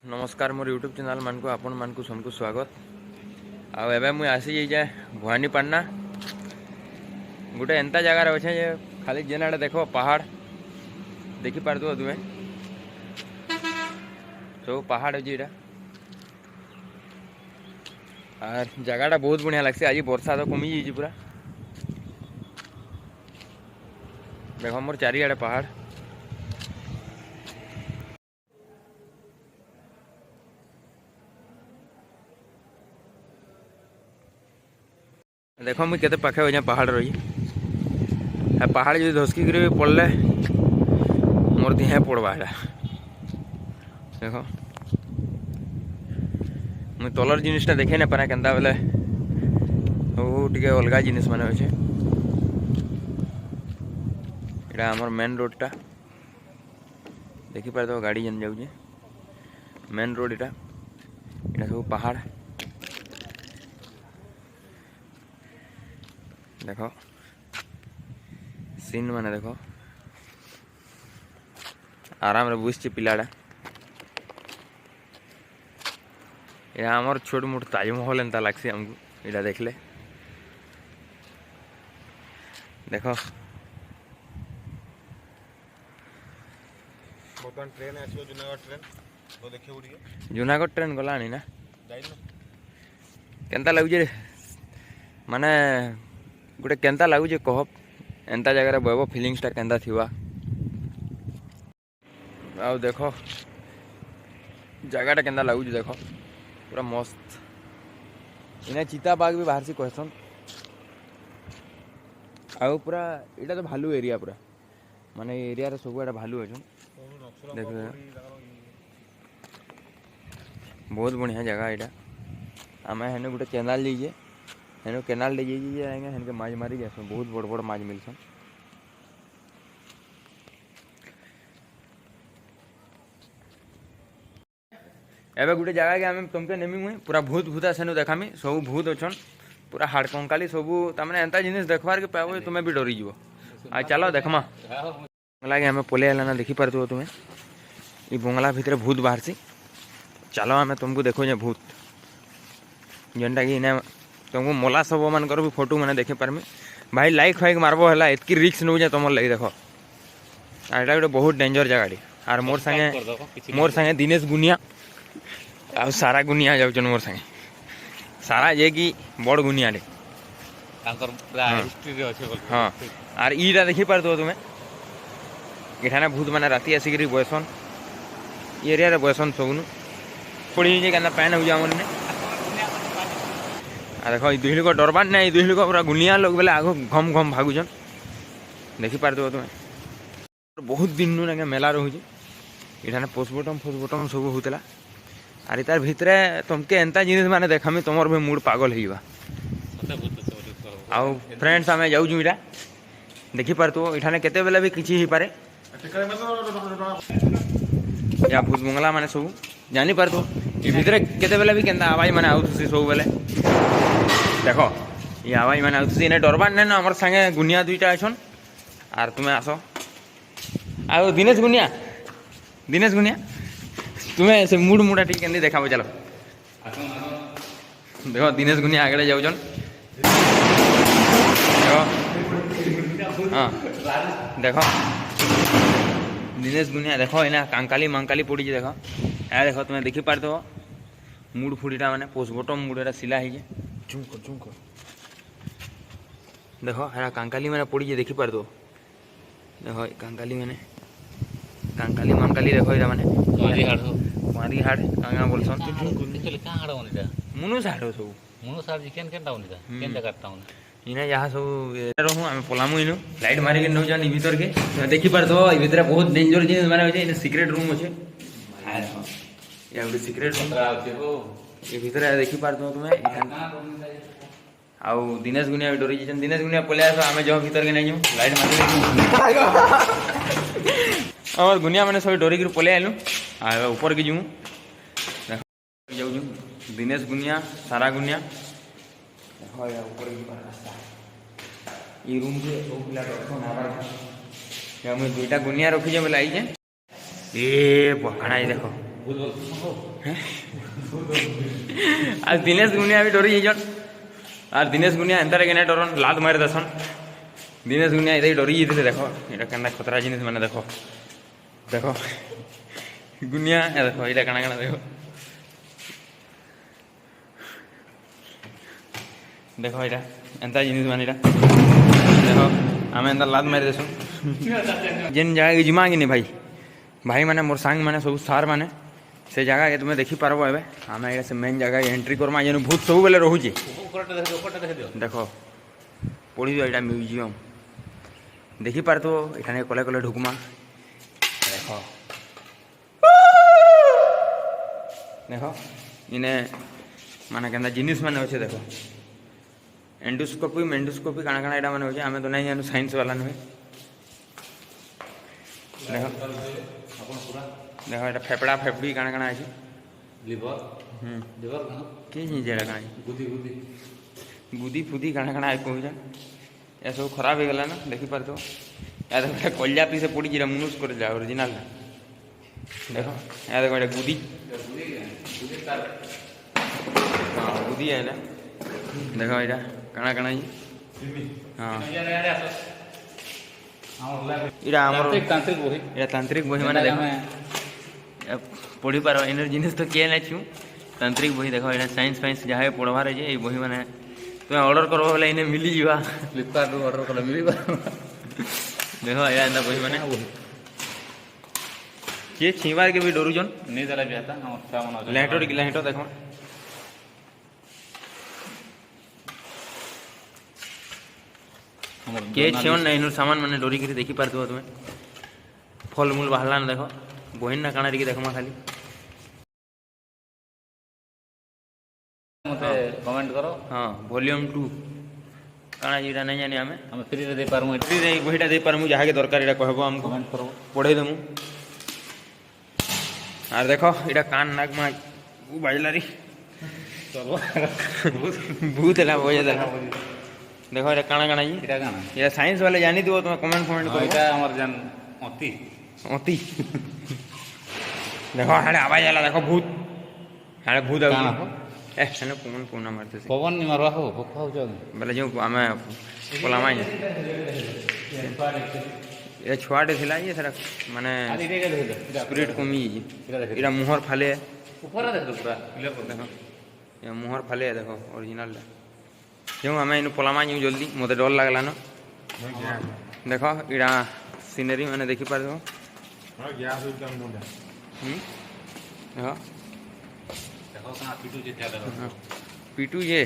नमस्कार मोर YouTube channel मान को आपण मान को सबको स्वागत। आबे मुझे आसी जाए भवानीपाटना गोटे एंता जगार अच्छे जे खाली जेन आड़े देख पहाड़ देखी पार्थ तुम्हें सब पहाड़ अच्छे यहाँ और जगहटा बहुत बढ़िया लगसी। आज वर्षा तो कमी जाइए पूरा देख मोर चारिआडे पहाड़ देख मुझे केते पाखे हो पहाड़ रही पहाड़ जो धसकी कर पड़े मोर दिहे पड़वा है देख मुझे तलर जिनिसटा देखे ना पारे केन्ता बेले टे अलग जिनिस मान अच्छे यहाँ आमर मेन रोडटा देखी पारे गाड़ी जेन जाऊे मेन रोड यहाँ सब पहाड़ देख सीन माने देख आराम रे बुझे पिलाटा यहाँ आमर छोट मोट ताजमहल एंता लगसी हमको यहाँ देखले देख ट्रेन आसो जूनागढ़ ट्रेन तो देखिए जूनागढ़ ट्रेन गला ना केन्ता लगुचे माने गोटे केन्ता लगुचे कह एंता जगह बहब फिलिंगसटा केन्ता थिवा आउ देख जगहटा केन्ता लगुचे देख पूरा मस्त इना चीता बाघ भी बाहर से कहसन आउ पूरा यहाँ तो भालू एरिया पूरा माने एरिया रे सब एटा भालू अच्छन देख बहुत बढ़िया जगह यहाँ आम हेन गोटे केनाल जाइए हेन केनाल ले जाइए हेन के माछ मारी जासन बहुत बड़ बड़ माछ मिलसन एबे गोटे जगह के आम तुमके नेमी मुई पूरा भूत भूता सेनु देखामी सब भूत अच्छन पूरा हाड़ कंकाली सबू तमें एंता जिनिस देखबार के पाओ तुम्हें भी डरी जीव आ चलो देखमा लगे आम पलि आलाना देखी पार्थ तुम्हें ये बंगला भितर भूत बाहर सी चलो आम तुमको देखो जे भूत जेनटा कि इन्हें तुमको मला सब मानकर भी फोटो मैंने देखे पारमी भाई लाइक फाइक मारबो है एतकी रिक्स नौ तुम लगे देख यहाँ गोटे बहुत डेंजर जगह और मोर संगे दिनेश गुनिया आ सारा गुनिया जाऊन मोर संगे सारा जे कि बड़ गुनिया हाँ और ईटा देखी पार तुम्हें इठाने भूत मैंने राति आसिक बयसन एरिया बयसन सबनु पड़ी जे क्या पैन हो जाए देख दुई लोग डरबार ना दुई लोग पूरा गुनिया लोग बेले आग घम घम भागुन देखी पार तुम्हें बहुत दिन नु मेला रोचे इठाने पोस्टमर्टम फोस्टमर्टम सब होता आर तार भितरे तुमके एंता जिनिस माने देखामी तुमर भी मूड पागल होगा आउ फ्रेंड्स आम जाऊँ इटा देखी पार तो इठाने केते बेले भी किसी ही पारे या भूत बंगला माने सब जानी पार तो ये भितरे केते बेले भी केन्ता आवाज माने आउथसी सब बेले देख ये आवाज माने आउथसी इने डरबार नै न हमर संगे गुनिया दुईटा अछन आर तुम्हें आसो आ दिनेश गुनिया तुम्हें से मूड मुडा ठीक केंदी देखाबो चलो देखो दिनेश गुनिया आगे जाऊन हाँ देखो दिनेश गुनिया देखो इना कांकाली मंकाली पड़ी देख यहाँ देख तुम्हें देखी पार दो मुड फुड़ीटा मैंने पोस्टमर्टम मुड़ा सिला है झुमको देखो है कांकाली मैंने पड़ी देखी पार दो देखो कांकाली मैंने कांकाली मंकाली देखो ये मैंने मारी हाड़ कांगा बोलसन मुनुस हाड़ सब मुनुस हाड़ केन केनटा उनिदा केन जगहटा उन इना जहाँ सब रहूँ आम पलामु इनु लाइट मारी के नौ जान भीतर के देखी पार तो ये भीतर बहुत डेंजर जिनिस माने होचे इन सीक्रेट रूम होचे या गोटे सीक्रेट रूम ये भीतर देखी पार तो तुम्हें आउ दिनेश गुनिया भी डरी जाइछन दिनेश गुनिया पले आसो आमे जो भीतर के नहीं जाऊँ लाइट मारी और गुनिया मैंने सब डरी कर पले आलु आ ऊपर के जाऊँ जाऊँ दिनेश गुनिया सारा गुनिया ऊपर ये रूम से सब पिला मुझे दुईटा गुनिया रखी बोले आई ये पकड़ा देख आज दिनेश गुनिया भी डरी जाइजन और दिनेश गुनिया एंतारे के डरन लात मारी दसन दिनेश गुनिया इधर डरी जाते देखो ये क्या खतरा जिनिस मैंने देखो देखो गुनिया देखो ये कଣା कଣା देखो देखो ये एंता जिनिस मैंने देखो आम एंता लात मारी देसु जेन जगह के जिमा कि नहीं भाई भाई मैंने मोर सांग मैंने सब सार मैंने से जगह के तुम्हें देखी पार्ब ए आम ये से मेन जगह एंट्री करमा जेन भूत सब बेले रोचे देखो पढ़ी यहाँ म्यूजियम देखी पार तो इठाने कले कले ढुकमा देखो देखो इने माने केंदा जिनिस माने अच्छे देखो एंडोस्कोपी मेंडोस्कोपी काଣା काଣା एटा माने होचे आमे तो नहीं जानु साइंस वाला नुहे देखो देखो एटा फेफड़ा फेफड़ी काଣା काଣା अछि लिवर लिवर कहाँ के चीज एटा काଣା गुदी गुदी गुदी फुदी काଣା काଣା आई कहूछन ये सब खराब हो गला ना देखी पार तो या देखो कल्जा पीसे पड़ी जिरा मनुष्य कर जा ओरिजिनल देखो या देखो एटा गुदी हाँ गुदी है ना देखो एटा काଣା काଣା जी हाँ इरा हमर तांत्रिक बही या तांत्रिक बही माने देखो पढ़ी पार इनर जिनिस तो किए ना छु तांत्रिक बही देखो एटा साइंस फाइंस जहाँ पढ़वार है ये बही माने तुम्हें ऑर्डर करो बोले इन्हें मिली जीवा फ्लिपकार्ट ऑर्डर कर मिली देखो या एंदा बही माने के छीवार के भी डरुजन नहीं दला भी आता हम सामान लेहटो देखो के छियन ना इनर सामान माने डोरी के देखी पारतो तुम्हें फल मूल बाहला ना देखो बहिन ना काना रे देखमा खाली मते कमेंट करो हाँ वॉल्यूम 2 काना जीरा नहीं जानी हमें हम फ्री रे दे पारमु फ्री रे बहिटा दे पारमु जहाँ के दरकार एटा कहबो हमको कमेंट करो पढ़े देमु और देखो इटा कान नाक मा बाजला री चलो भूत ला बजे देखो देखो एटा काना काना जी इटा गाना ये साइंस वाले जानी दियो तुम कमेंट करो इटा हमर जन अति ओती देखो हाड़े आवाज आला देखो भूत हाड़े भूत काना आउ ए सने कोन कोन मारते से पवन नि मारवा हो भूख हो जाओ बोले जो आमे पोलामा ये छुआटे थिला ये सरा माने आदि रे दे दे स्पिरिट कमी जी इटा देख इरा मुहर फाले ऊपर देख दो पूरा क्लियर कर देखो ये मुहर फाले देखो ओरिजिनल क्यों हमें इन पोलामा न्यू जल्दी मते डर लागला न देखो इरा सीनरी मैंने देखी पार दो गैस हो कम बोला देखो देखो कहां पीटू जे ज्यादा पीटू ये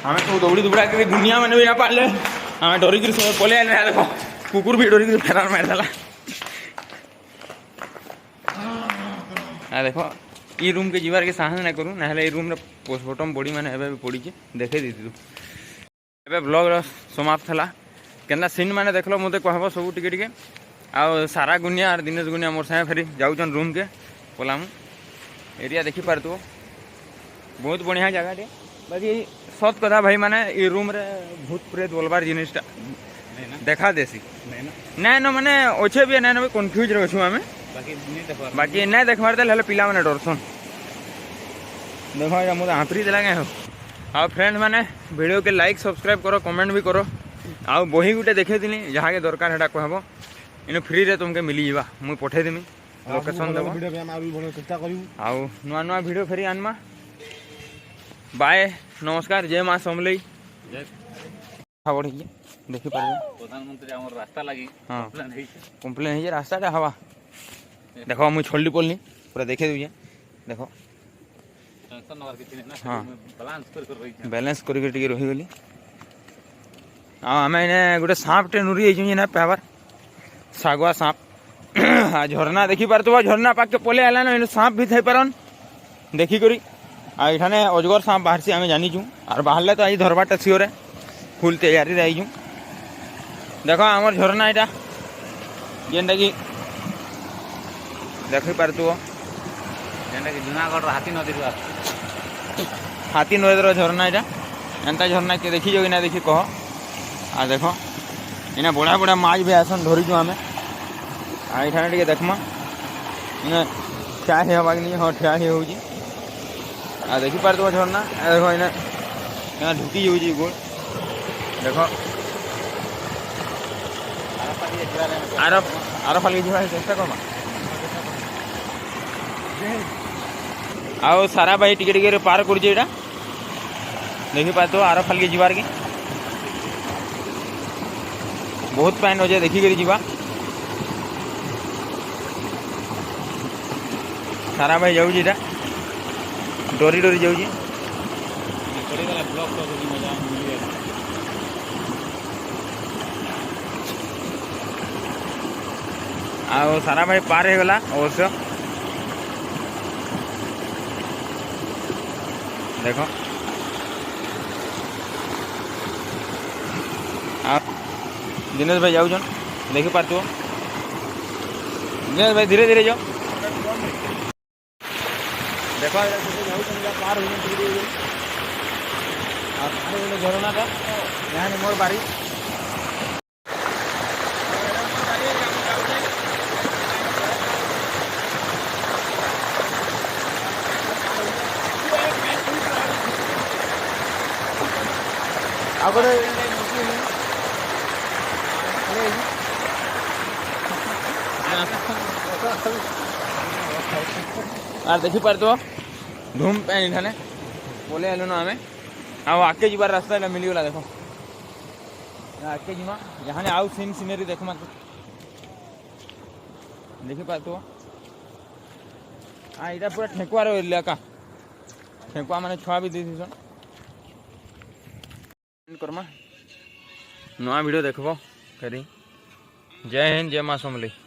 हमें तो दौड़ी दुबड़ा के दुनिया में नहीं ना पाले हमें डोरी की समय पोले आने देखो कुकुर भी डोरी की फेरार मार डाला आ देखो ई रूम के जीवार के साहस ना करू ना ई रूम रे पोस्टमार्टम बॉडी माने एबे पड़ी के देखे दी तू एबे ब्लॉग समाप्त थला केना सीन माने देखलो मते कहबो सब टिके टिके आ सारा गुनिया और दिनेश गुनिया मोर साथे फेरी जाउचन रूम के पोलामु एरिया देखी पार तू बहुत बढ़िया जगह टे बाकी सत कथा भाई माने ई रूम रे भूत प्रेत बोलबार जिनिसटा देखा देसी नहीं ना माने ओछे भी नहीं ना कंफ्यूज रहछु हमें बाकी नहीं देखबार देल हले पिला माने डरसन देखो या मुझे आंतरी देला गए हो आ फ्रेंड माने वीडियो के लाइक सब्सक्राइब करो कमेंट भी करो आ बही गुटे देखे दिली जहाँ के दरकार हेटा कहबो इनो फ्री रे तुमके मिली जीवा मुई पठे देमी लोकेशन देबो वीडियो पे हम आरु बनो चेष्टा करियो आ नुआ नुआ वीडियो फेरी आनमा बाय नमस्कार जय मां समलई जय बढ़ी देखी पारे प्रधानमंत्री हमर रास्ता लागि हाँ प्लान है कम्प्लेन है रास्ता हवा देखो मुझे छोड़ी पड़नी पूरा देखे दीजिए देखो टेंशन नवर किछि ना हाँ। बैलेंस कर रही बैलेंस करके टिके रही गली हाँ आम इन्हें गोटे सांप टे नुरी ना पेहबार सागुआ सांप आ झरना देखी पारत झरना पाक के पले आला ना सांप भी थी पारन देखी करी आ इठाने अजगर सांप बाहर से आम जानीचु और बाहर तो आज धरबारटा सियोर फुल तैयारी रहीचु देख आमर झरना यहाँ जेनटा कि देखी पारत जेंटा कि जूनागढ़ हाथी नदी हाथी नदीर झरना यहाँ एंता झरना के देखी जो ना देखी कह आ देख इना बड़ा बड़ा माछ भी आसन धरीचु आम आठाने टे देखमा इने ठिया ही हवा नहीं हाँ ठिया ही होगी आ देखी पार तुम झरना देखो इना यहाँ ढुकी जाऊँगी गोड़ देखो आर आर फाल के चेष्टा करमा आओ सारा भाई टिके टिके पार कर देखी पार तो आर फाल के जीवार के बहुत पानी अच्छे देखिक जीवा सारा भाई जाऊँ डरी डरी जाऊँ ब्लॉक मजा आओ सारा भाई पार हो गला अवश्य देखो दिनेश भाई जाऊँ देखी पार तु दिनेश भाई धीरे धीरे जाओ देखो पार हो झरनाटा यहाँ मोर बारी आगे और देखी पार तो धूम पैन इठाने बोले आलू ना आम आओ आगे जीवार रास्ता मिलगला देखो आगे जीमा यहाँ आउ सीन सीनेरी देख मा देखी पार तो हाँ यहाँ पूरा ठेकुआर इलाका ठेकुआ मैंने छुआ भी दीसन करमा नुआ वीडियो देखो करी जय हिंद जय माँ समलेई।